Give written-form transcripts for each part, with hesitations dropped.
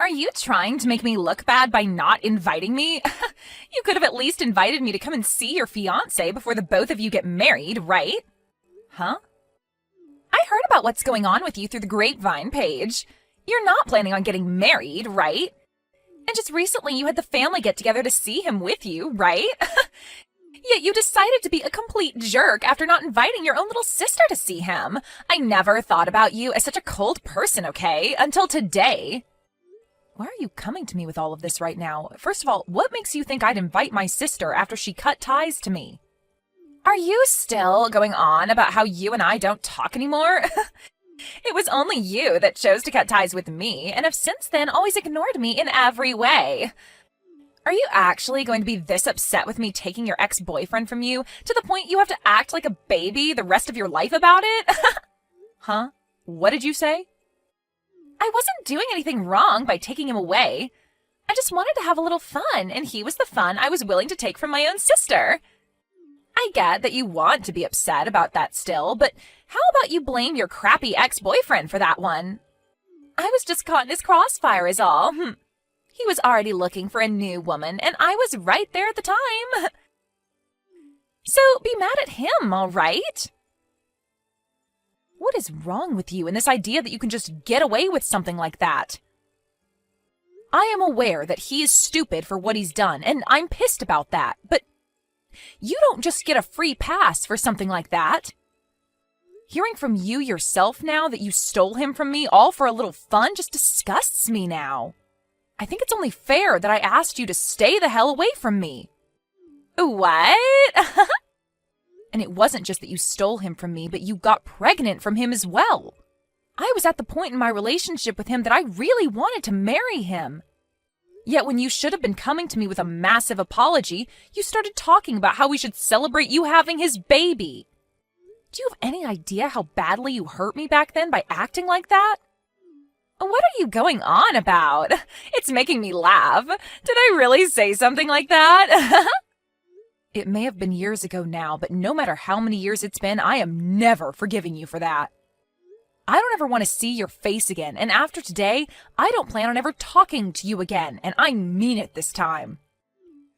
Are you trying to make me look bad by not inviting me? You could have at least invited me to come and see your fiancé before the both of you get married, right? Huh? I heard about what's going on with you through the grapevine, Paige. You're not planning on getting married, right? And just recently you had the family get together to see him with you, right? Yet you decided to be a complete jerk after not inviting your own little sister to see him. I never thought about you as such a cold person, okay? Until today. Why are you coming to me with all of this right now? First of all, what makes you think I'd invite my sister after she cut ties to me? Are you still going on about how you and I don't talk anymore? It was only you that chose to cut ties with me, and have since then always ignored me in every way. Are you actually going to be this upset with me taking your ex-boyfriend from you, to the point you have to act like a baby the rest of your life about it? Huh? What did you say? I wasn't doing anything wrong by taking him away. I just wanted to have a little fun, and he was the fun I was willing to take from my own sister. I get that you want to be upset about that still, but how about you blame your crappy ex-boyfriend for that one? I was just caught in his crossfire is all. He was already looking for a new woman, and I was right there at the time. So be mad at him, all right? What is wrong with you and this idea that you can just get away with something like that? I am aware that he is stupid for what he's done, and I'm pissed about that, but you don't just get a free pass for something like that. Hearing from you yourself now that you stole him from me all for a little fun just disgusts me now. I think it's only fair that I asked you to stay the hell away from me. What? And it wasn't just that you stole him from me, but you got pregnant from him as well. I was at the point in my relationship with him that I really wanted to marry him. Yet when you should have been coming to me with a massive apology, you started talking about how we should celebrate you having his baby. Do you have any idea how badly you hurt me back then by acting like that? What are you going on about? It's making me laugh. Did I really say something like that? It may have been years ago now, but no matter how many years it's been, I am never forgiving you for that. I don't ever want to see your face again, and after today, I don't plan on ever talking to you again, and I mean it this time.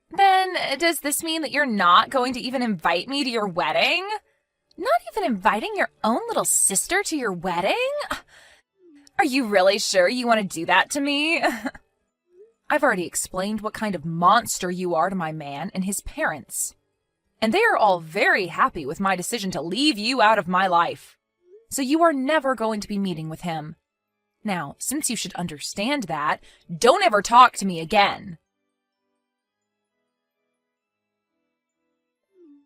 Then, does this mean that you're not going to even invite me to your wedding? Not even inviting your own little sister to your wedding? Are you really sure you want to do that to me? I've already explained what kind of monster you are to my man and his parents. And they are all very happy with my decision to leave you out of my life. So you are never going to be meeting with him. Now, since you should understand that, don't ever talk to me again.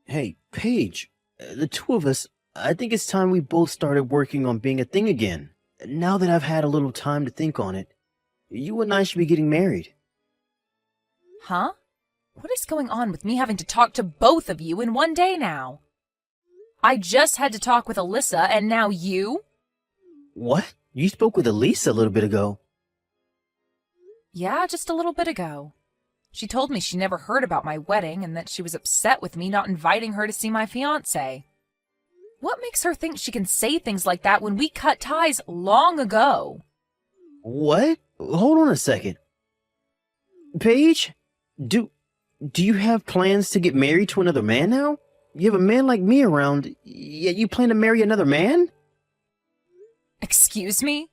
Hey, Paige, the two of us, I think it's time we both started working on being a thing again. Now that I've had a little time to think on it, you and I should be getting married. Huh? What is going on with me having to talk to both of you in one day now? I just had to talk with Alyssa, and now you? What? You spoke with Elisa a little bit ago. Yeah, just a little bit ago. She told me she never heard about my wedding and that she was upset with me not inviting her to see my fiancé. What makes her think she can say things like that when we cut ties long ago? What? Hold on a second. Paige, do you have plans to get married to another man now? You have a man like me around, yet you plan to marry another man? Excuse me?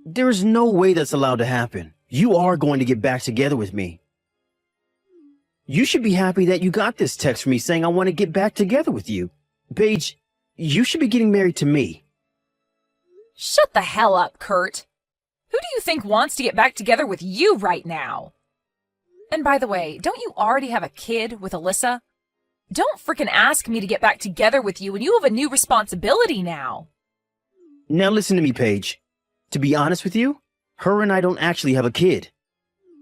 There is no way that's allowed to happen. You are going to get back together with me. You should be happy that you got this text from me saying I want to get back together with you. Paige, you should be getting married to me. Shut the hell up, Kurt. Who do you think wants to get back together with you right now? And by the way, don't you already have a kid with Alyssa? Don't frickin' ask me to get back together with you when you have a new responsibility now. Now listen to me, Paige. To be honest with you, her and I don't actually have a kid.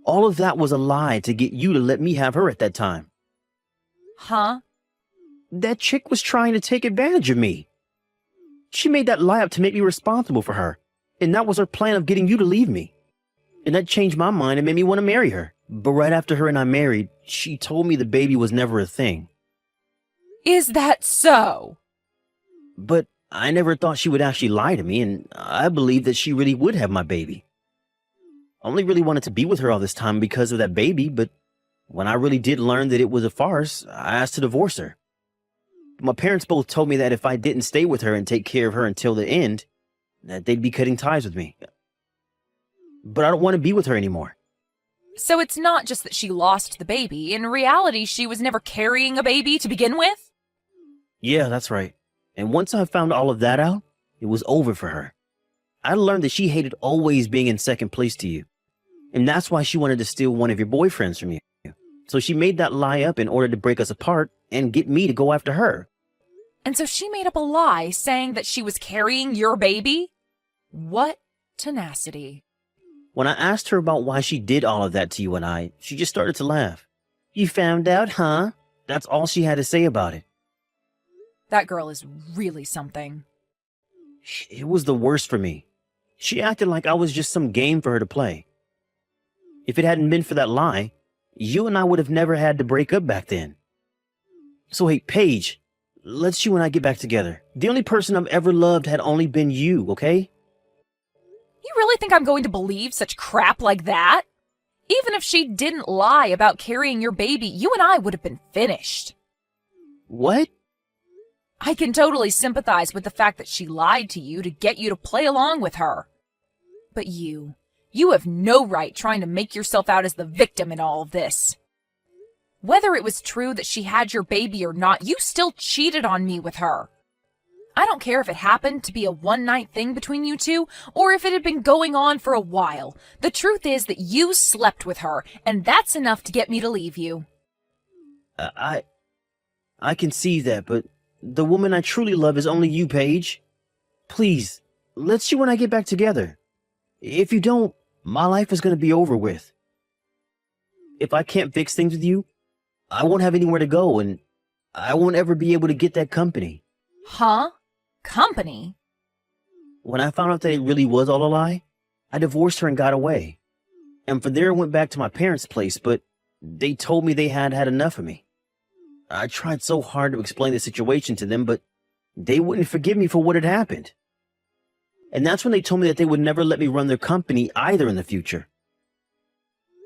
All of that was a lie to get you to let me have her at that time. Huh? That chick was trying to take advantage of me. She made that lie up to make me responsible for her, and that was her plan of getting you to leave me. And that changed my mind and made me want to marry her. But right after her and I married, she told me the baby was never a thing. Is that so? But I never thought she would actually lie to me, and I believed that she really would have my baby. I only really wanted to be with her all this time because of that baby, but when I really did learn that it was a farce, I asked to divorce her. My parents both told me that if I didn't stay with her and take care of her until the end, that they'd be cutting ties with me. But I don't want to be with her anymore. So it's not just that she lost the baby. In reality, she was never carrying a baby to begin with? Yeah, that's right. And once I found all of that out, it was over for her. I learned that she hated always being in second place to you. And that's why she wanted to steal one of your boyfriends from you. So she made that lie up in order to break us apart and get me to go after her. And so she made up a lie saying that she was carrying your baby? What tenacity. When I asked her about why she did all of that to you and I, she just started to laugh. You found out, huh? That's all she had to say about it. That girl is really something. It was the worst for me. She acted like I was just some game for her to play. If it hadn't been for that lie, you and I would have never had to break up back then. So hey, Paige, let's you and I get back together. The only person I've ever loved had only been you, okay? You really think I'm going to believe such crap like that? Even if she didn't lie about carrying your baby, you and I would have been finished. What? I can totally sympathize with the fact that she lied to you to get you to play along with her. But you have no right trying to make yourself out as the victim in all of this. Whether it was true that she had your baby or not, you still cheated on me with her. I don't care if it happened to be a one-night thing between you two, or if it had been going on for a while. The truth is that you slept with her, and that's enough to get me to leave you. I can see that, but the woman I truly love is only you, Paige. Please, let's you and I get back together. If you don't, my life is going to be over with. If I can't fix things with you, I won't have anywhere to go, and I won't ever be able to get that company. Huh? Company? When I found out that it really was all a lie, I divorced her and got away. And from there I went back to my parents' place, but they told me they had had enough of me. I tried so hard to explain the situation to them, but they wouldn't forgive me for what had happened. And that's when they told me that they would never let me run their company either in the future.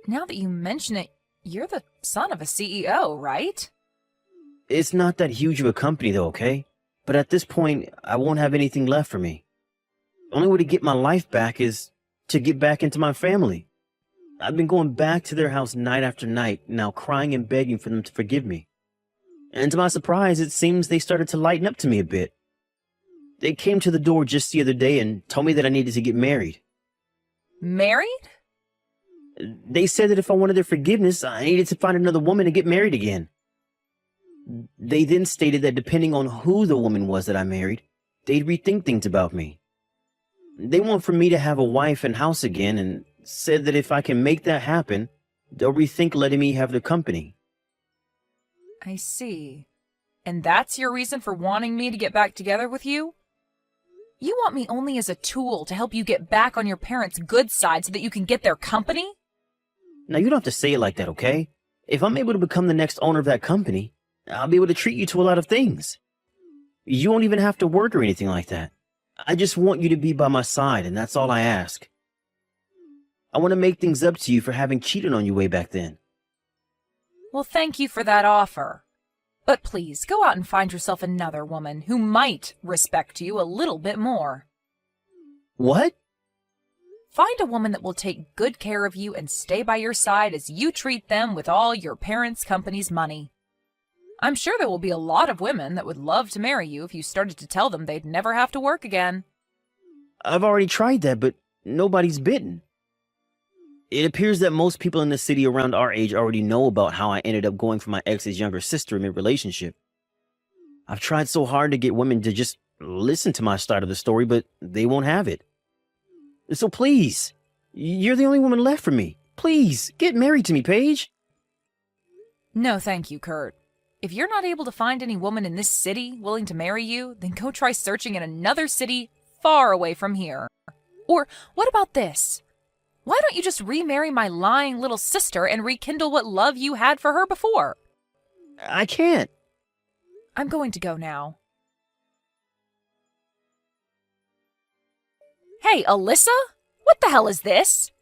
Now that you mention it, you're the son of a CEO, right? It's not that huge of a company though, okay? But at this point, I won't have anything left for me. The only way to get my life back is to get back into my family. I've been going back to their house night after night, now crying and begging for them to forgive me. And to my surprise, it seems they started to lighten up to me a bit. They came to the door just the other day and told me that I needed to get married. Married? They said that if I wanted their forgiveness, I needed to find another woman to get married again. They then stated that depending on who the woman was that I married, they'd rethink things about me. They want for me to have a wife and house again, and said that if I can make that happen, they'll rethink letting me have their company. I see. And that's your reason for wanting me to get back together with you? You want me only as a tool to help you get back on your parents' good side so that you can get their company? Now, you don't have to say it like that, okay? If I'm able to become the next owner of that company, I'll be able to treat you to a lot of things. You won't even have to work or anything like that. I just want you to be by my side, and that's all I ask. I want to make things up to you for having cheated on you way back then. Well, thank you for that offer. But please, go out and find yourself another woman who might respect you a little bit more. What? Find a woman that will take good care of you and stay by your side as you treat them with all your parents' company's money. I'm sure there will be a lot of women that would love to marry you if you started to tell them they'd never have to work again. I've already tried that, but nobody's bitten. It appears that most people in the city around our age already know about how I ended up going for my ex's younger sister in a relationship. I've tried so hard to get women to just listen to my side of the story, but they won't have it. So please, you're the only woman left for me. Please, get married to me, Paige. No, thank you, Kurt. If you're not able to find any woman in this city willing to marry you, then go try searching in another city far away from here. Or what about this? Why don't you just remarry my lying little sister and rekindle what love you had for her before? I can't. I'm going to go now. Hey, Alyssa? What the hell is this?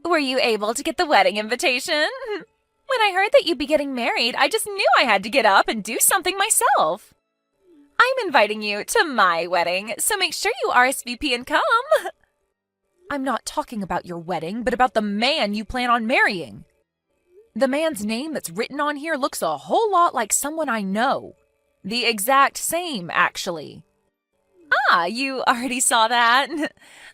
Were you able to get the wedding invitation? When I heard that you'd be getting married, I just knew I had to get up and do something myself. I'm inviting you to my wedding, so make sure you RSVP and come. I'm not talking about your wedding, but about the man you plan on marrying. The man's name that's written on here looks a whole lot like someone I know. The exact same, actually. Ah, you already saw that?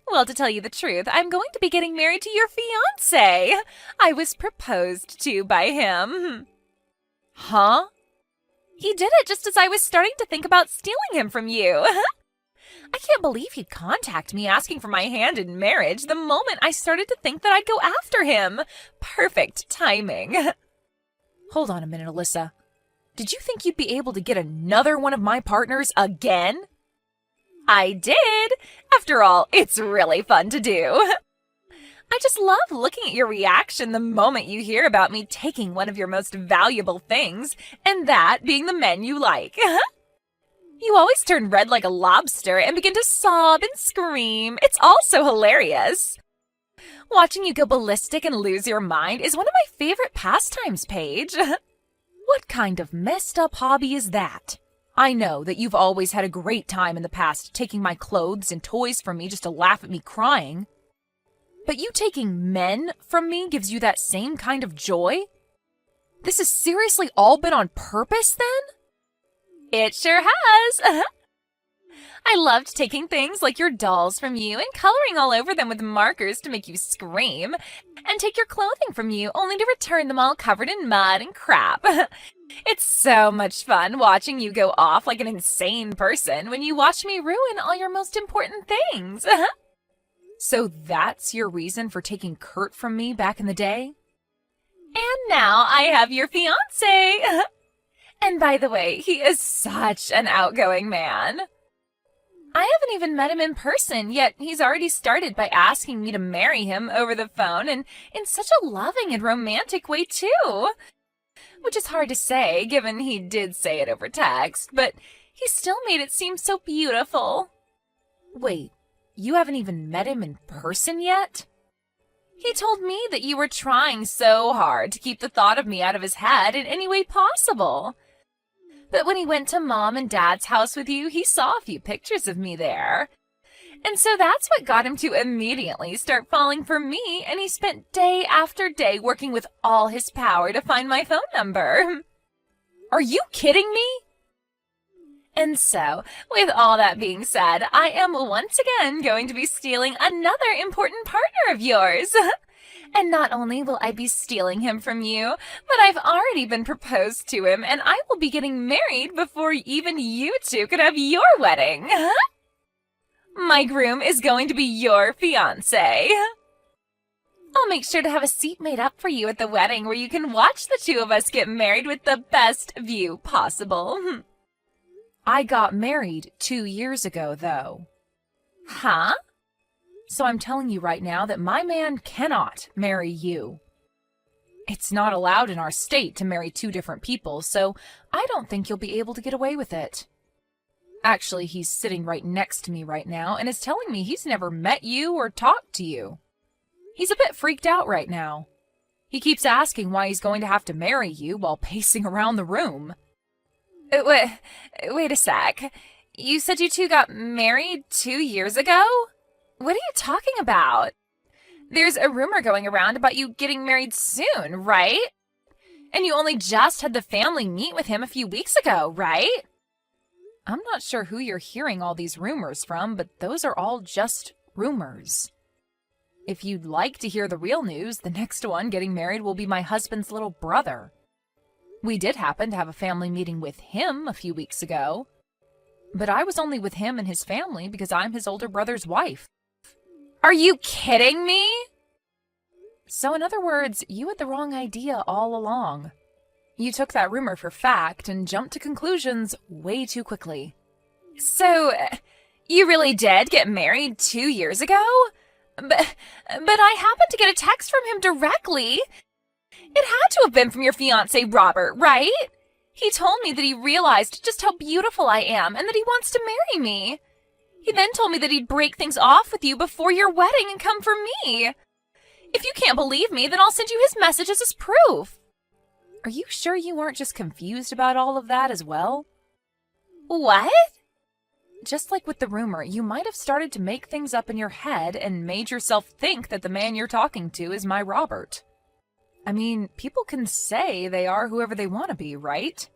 Well, to tell you the truth, I'm going to be getting married to your fiancé. I was proposed to by him. Huh? He did it just as I was starting to think about stealing him from you. I can't believe he'd contact me asking for my hand in marriage the moment I started to think that I'd go after him. Perfect timing. Hold on a minute, Alyssa. Did you think you'd be able to get another one of my partners again? I did. After all, it's really fun to do. I just love looking at your reaction the moment you hear about me taking one of your most valuable things, and that being the men you like. You always turn red like a lobster and begin to sob and scream. It's all so hilarious. Watching you go ballistic and lose your mind is one of my favorite pastimes, Paige. What kind of messed up hobby is that? I know that you've always had a great time in the past taking my clothes and toys from me just to laugh at me crying. But you taking men from me gives you that same kind of joy? This has seriously all been on purpose, then? It sure has. I loved taking things like your dolls from you and coloring all over them with markers to make you scream, and take your clothing from you only to return them all covered in mud and crap. It's so much fun watching you go off like an insane person when you watch me ruin all your most important things. So that's your reason for taking Kurt from me back in the day? And now I have your fiancé. And by the way, he is such an outgoing man. I haven't even met him in person, yet he's already started by asking me to marry him over the phone, and in such a loving and romantic way, too. Which is hard to say, given he did say it over text, but he still made it seem so beautiful. Wait, you haven't even met him in person yet? He told me that you were trying so hard to keep the thought of me out of his head in any way possible. But when he went to Mom and Dad's house with you, he saw a few pictures of me there. And so that's what got him to immediately start falling for me, and he spent day after day working with all his power to find my phone number. Are you kidding me? And so, with all that being said, I am once again going to be stealing another important partner of yours. And not only will I be stealing him from you, but I've already been proposed to him, and I will be getting married before even you two could have your wedding. My groom is going to be your fiancé. I'll make sure to have a seat made up for you at the wedding where you can watch the two of us get married with the best view possible. I got married 2 years ago, though. Huh? So I'm telling you right now that my man cannot marry you. It's not allowed in our state to marry two different people, so I don't think you'll be able to get away with it. Actually, he's sitting right next to me right now and is telling me he's never met you or talked to you. He's a bit freaked out right now. He keeps asking why he's going to have to marry you while pacing around the room. Wait a sec. You said you two got married 2 years ago? What are you talking about? There's a rumor going around about you getting married soon, right? And you only just had the family meet with him a few weeks ago, right? I'm not sure who you're hearing all these rumors from, but those are all just rumors. If you'd like to hear the real news, the next one getting married will be my husband's little brother. We did happen to have a family meeting with him a few weeks ago, but I was only with him and his family because I'm his older brother's wife. Are you kidding me? So in other words, you had the wrong idea all along. You took that rumor for fact and jumped to conclusions way too quickly. So, you really did get married 2 years ago? But I happened to get a text from him directly. It had to have been from your fiancé, Robert, right? He told me that he realized just how beautiful I am and that he wants to marry me. He then told me that he'd break things off with you before your wedding and come for me. If you can't believe me, then I'll send you his messages as proof. Are you sure you weren't just confused about all of that as well? What? Just like with the rumor, you might have started to make things up in your head and made yourself think that the man you're talking to is my Robert. I mean, people can say they are whoever they want to be, right?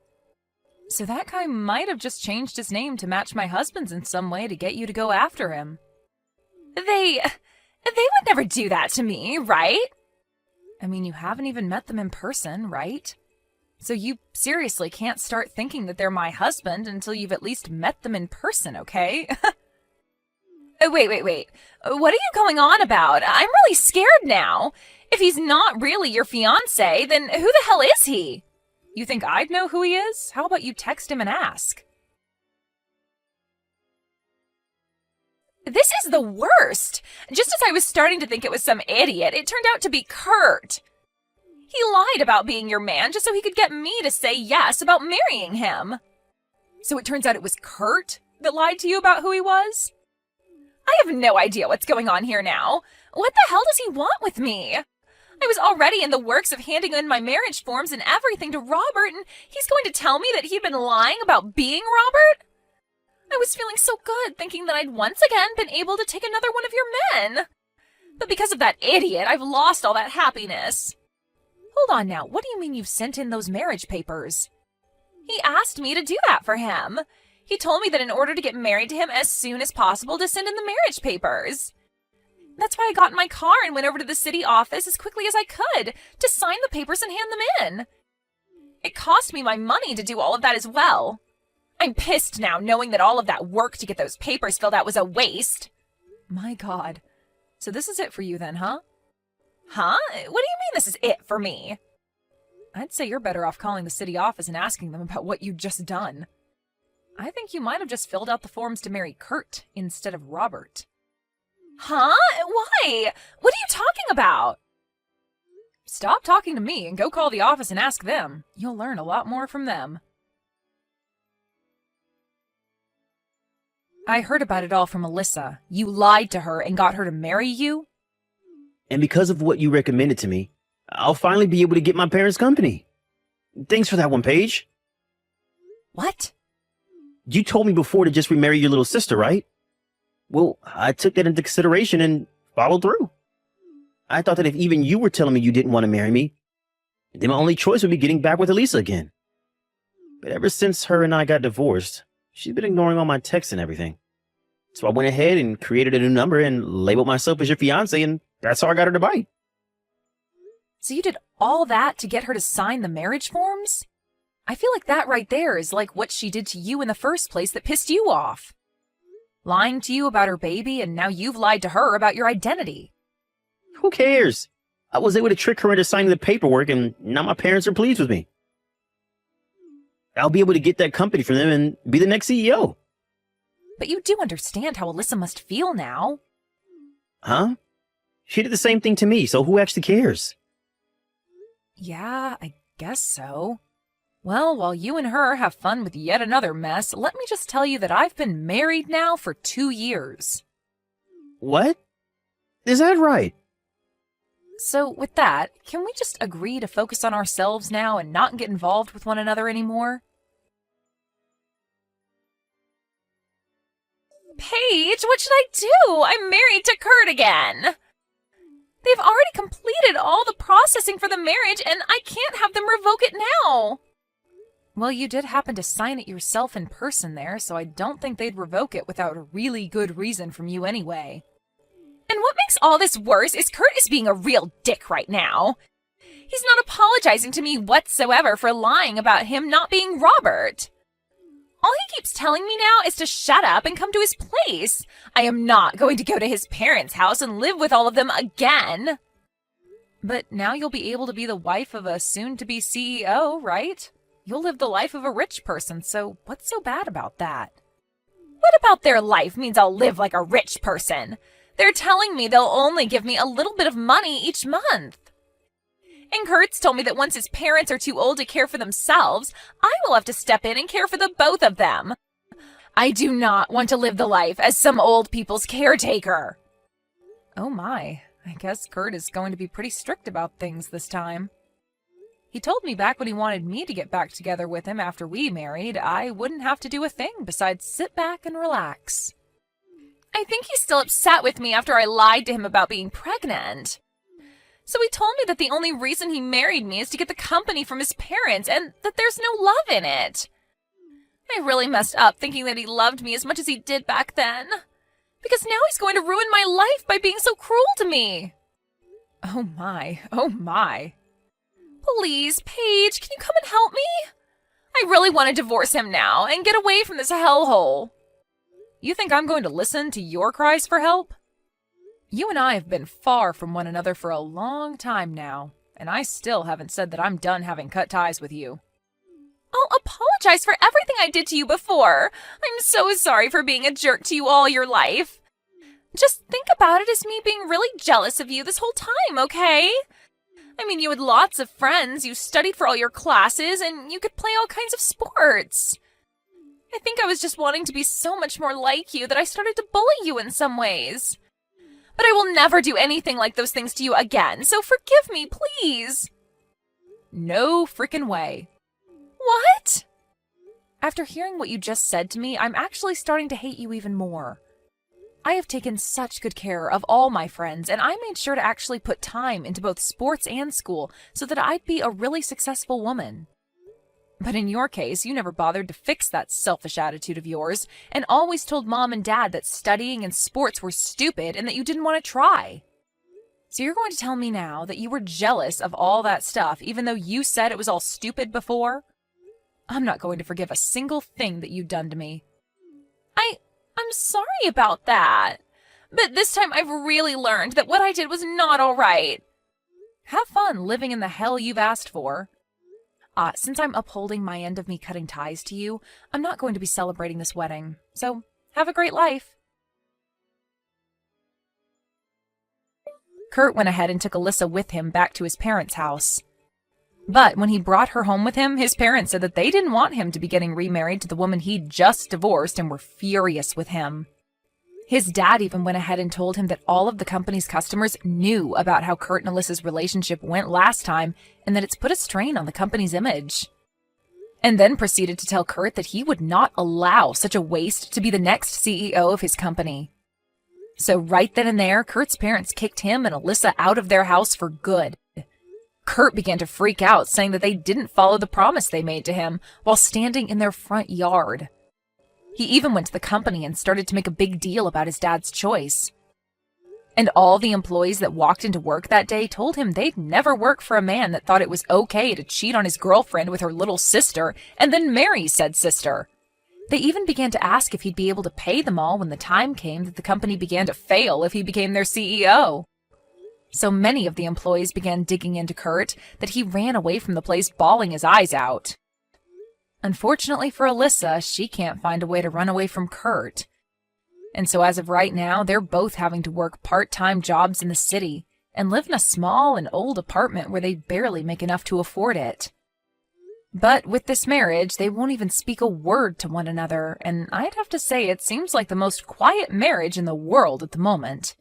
So that guy might have just changed his name to match my husband's in some way to get you to go after him. They would never do that to me, right? I mean, you haven't even met them in person, right? So you seriously can't start thinking that they're my husband until you've at least met them in person, okay? Wait. What are you going on about? I'm really scared now. If he's not really your fiancé, then who the hell is he? You think I'd know who he is? How about you text him and ask? This is the worst. Just as I was starting to think it was some idiot, it turned out to be Kurt. He lied about being your man just so he could get me to say yes about marrying him. So it turns out it was Kurt that lied to you about who he was? I have no idea what's going on here now. What the hell does he want with me? I was already in the works of handing in my marriage forms and everything to Robert, and he's going to tell me that he'd been lying about being Robert? I was feeling so good, thinking that I'd once again been able to take another one of your men. But because of that idiot, I've lost all that happiness. Hold on now, what do you mean you've sent in those marriage papers? He asked me to do that for him. He told me that in order to get married to him as soon as possible to send in the marriage papers. That's why I got in my car and went over to the city office as quickly as I could to sign the papers and hand them in. It cost me my money to do all of that as well. I'm pissed now knowing that all of that work to get those papers filled out was a waste. My God. So this is it for you then, huh? Huh? What do you mean this is it for me? I'd say you're better off calling the city office and asking them about what you'd just done. I think you might have just filled out the forms to marry Kurt instead of Robert. Huh? Why? What are you talking about? Stop talking to me and go call the office and ask them. You'll learn a lot more from them. I heard about it all from Alyssa. You lied to her and got her to marry you? And because of what you recommended to me, I'll finally be able to get my parents' company. Thanks for that one, Paige. What? You told me before to just remarry your little sister, right? Well, I took that into consideration and followed through. I thought that if even you were telling me you didn't want to marry me, then my only choice would be getting back with Elisa again. But ever since her and I got divorced, she's been ignoring all my texts and everything. So I went ahead and created a new number and labeled myself as your fiancé, and that's how I got her to bite. So you did all that to get her to sign the marriage forms? I feel like that right there is like what she did to you in the first place that pissed you off. Lying to you about her baby, and now you've lied to her about your identity. Who cares? I was able to trick her into signing the paperwork, and now my parents are pleased with me. I'll be able to get that company for them and be the next CEO. But you do understand how Alyssa must feel now. Huh? She did the same thing to me, so who actually cares? Yeah, I guess so. Well, while you and her have fun with yet another mess, let me just tell you that I've been married now for 2 years. What? Is that right? So with that, can we just agree to focus on ourselves now and not get involved with one another anymore? Paige, what should I do? I'm married to Kurt again. They've already completed all the processing for the marriage, and I can't have them revoke it now. Well, you did happen to sign it yourself in person there, so I don't think they'd revoke it without a really good reason from you anyway. And what makes all this worse is Kurt is being a real dick right now. He's not apologizing to me whatsoever for lying about him not being Robert. All he keeps telling me now is to shut up and come to his place. I am not going to go to his parents' house and live with all of them again. But now you'll be able to be the wife of a soon-to-be CEO, right? You'll live the life of a rich person, so what's so bad about that? What about their life means I'll live like a rich person? They're telling me they'll only give me a little bit of money each month. And Kurt's told me that once his parents are too old to care for themselves, I will have to step in and care for the both of them. I do not want to live the life as some old people's caretaker. Oh my, I guess Kurt is going to be pretty strict about things this time. He told me back when he wanted me to get back together with him after we married, I wouldn't have to do a thing besides sit back and relax. I think he's still upset with me after I lied to him about being pregnant. So he told me that the only reason he married me is to get the company from his parents and that there's no love in it. I really messed up thinking that he loved me as much as he did back then. Because now he's going to ruin my life by being so cruel to me. Oh my. Please, Paige, can you come and help me? I really want to divorce him now and get away from this hellhole. You think I'm going to listen to your cries for help? You and I have been far from one another for a long time now, and I still haven't said that I'm done having cut ties with you. I'll apologize for everything I did to you before. I'm so sorry for being a jerk to you all your life. Just think about it as me being really jealous of you this whole time, okay? I mean, you had lots of friends, you studied for all your classes, and you could play all kinds of sports. I think I was just wanting to be so much more like you that I started to bully you in some ways. But I will never do anything like those things to you again, so forgive me, please. No frickin' way. What? After hearing what you just said to me, I'm actually starting to hate you even more. I have taken such good care of all my friends, and I made sure to actually put time into both sports and school so that I'd be a really successful woman. But in your case, you never bothered to fix that selfish attitude of yours, and always told Mom and Dad that studying and sports were stupid and that you didn't want to try. So you're going to tell me now that you were jealous of all that stuff, even though you said it was all stupid before? I'm not going to forgive a single thing that you've done to me. I'm sorry about that. But this time I've really learned that what I did was not all right. Have fun living in the hell you've asked for. Since I'm upholding my end of me cutting ties to you, I'm not going to be celebrating this wedding. So, have a great life. Kurt went ahead and took Alyssa with him back to his parents' house. But when he brought her home with him, his parents said that they didn't want him to be getting remarried to the woman he'd just divorced and were furious with him. His dad even went ahead and told him that all of the company's customers knew about how Kurt and Alyssa's relationship went last time and that it's put a strain on the company's image. And then proceeded to tell Kurt that he would not allow such a waste to be the next CEO of his company. So right then and there, Kurt's parents kicked him and Alyssa out of their house for good. Kurt began to freak out, saying that they didn't follow the promise they made to him while standing in their front yard. He even went to the company and started to make a big deal about his dad's choice. And all the employees that walked into work that day told him they'd never work for a man that thought it was okay to cheat on his girlfriend with her little sister and then marry said sister. They even began to ask if he'd be able to pay them all when the time came that the company began to fail if he became their CEO. So many of the employees began digging into Kurt that he ran away from the place bawling his eyes out. Unfortunately for Alyssa, she can't find a way to run away from Kurt. And so as of right now, they're both having to work part-time jobs in the city and live in a small and old apartment where they barely make enough to afford it. But with this marriage, they won't even speak a word to one another, and I'd have to say it seems like the most quiet marriage in the world at the moment.